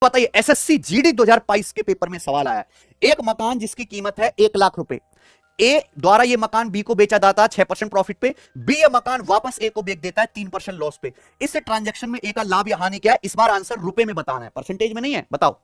बताइए SSC GD 2022 के paper में सवाल आया, एक मकान जिसकी कीमत है 1 लाख रुपए, ए द्वारा ये मकान बी को बेचा जाता है 6% प्रॉफिट पे, बी ये मकान वापस ए को बेच देता है 3% लॉस पे। इस ट्रांजैक्शन में ए का लाभ या हानि क्या है, इस बार आंसर रुपए में बताना है, परसेंटेज में नहीं है। बताओ,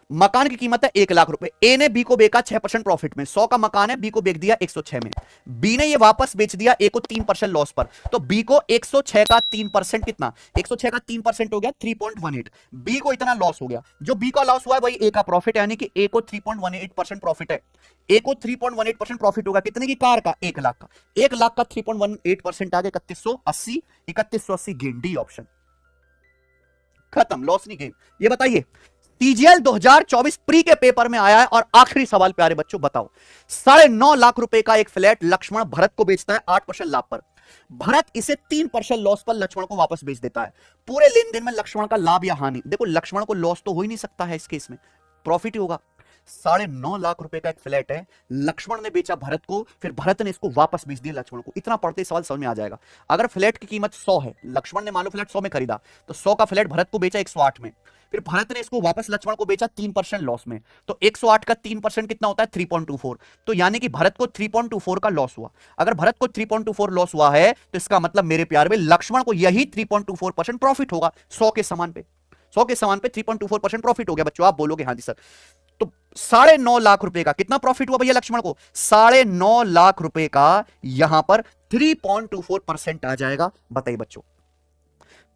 मकान की कीमत है 1 लाख रुपए, ए ने बी को बेचा 6% प्रॉफिट में, 100 का मकान है, बी को बेच दिया 106 में, बी ने ये वापस बेच दिया ए को 3% लॉस पर, तो बी को 106 का 3% कितना, 106 का 3% हो गया 3.18, बी को इतना लॉस हो गया, जो बी का लॉस हुआ है वही ए का प्रॉफिट, यानी कि ए को 3.18% प्रॉफिट है, ए को 3.18% प्रॉफिट होगा, कितने की कार का, 1 लाख का, 1 लाख का 3.18% आ गया 3180, 3180 गेन, डी ऑप्शन, खत्म, लॉस नहीं गेन। ये बताइए टीजीएल 2024 प्री के पेपर में आया है, और आखिरी सवाल प्यारे बच्चों बताओ, 9.5 लाख रुपए का एक फ्लैट लक्ष्मण भरत को बेचता है 8% लाभ पर, भरत इसे 3% लॉस पर लक्ष्मण को वापस बेच देता है, पूरे लेन देन में लक्ष्मण का लाभ या हानि, देखो लक्ष्मण को लॉस तो हो ही नहीं सकता है, इस केस में प्रॉफिट ही होगा। 9.5 लाख रुपए का एक फ्लैट है, लक्ष्मण ने बेचा भरत को, फिर भरत ने इसको वापस बेच दिया लक्ष्मण को। इतना पढ़ते सवाल समझ में आ जाएगा। अगर फ्लैट की कीमत 100 है, लक्ष्मण ने मान लो फ्लैट 100 में खरीदा, तो 100 का फ्लैट भरत को बेचा 108 में, फिर भरत ने इसको वापस लक्ष्मण को बेचा 3% लॉस में, तो 108 का 3% कितना होता है, 3.24, तो यानी कि भरत को 3.24 का लॉस हुआ। अगर भरत को 3.24 लॉस हुआ है, तो इसका मतलब मेरे प्यार में लक्ष्मण को यही 3.24% प्रॉफिट होगा, 100 के समान पे, 100 के समान पे 3.24% प्रॉफिट हो गया। बच्चों आप बोलोगे हाँ जी सर, तो 9.5 लाख रुपए का कितना प्रॉफिट हुआ भैया लक्ष्मण को, 9.5 लाख रुपए का यहां पर 3.24% आ जाएगा। बताइए बच्चों,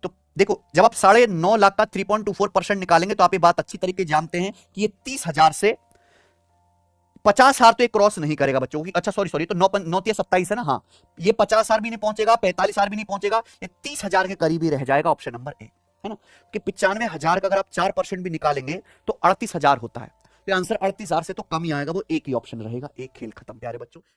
तो देखो जब आप 9.5 लाख का 3.24% निकालेंगे, तो आप ये बात अच्छी तरीके जानते हैं कि ये 30,000 से 50,000 तो एक क्रॉस नहीं करेगा बच्चों की, अच्छा सॉरी तो 9 27 है ना, हाँ ये 50,000 भी नहीं पहुंचेगा, 45,000 भी नहीं पहुंचेगा, ये 30,000 के करीब ही रह जाएगा, ऑप्शन नंबर ए है ना, कि 95,000 का अगर आप 4% भी निकालेंगे तो 38,000 होता है, तो आंसर 38,000 से तो कम ही आएगा, वो एक ही ऑप्शन रहेगा, एक खेल खत्म प्यारे बच्चों।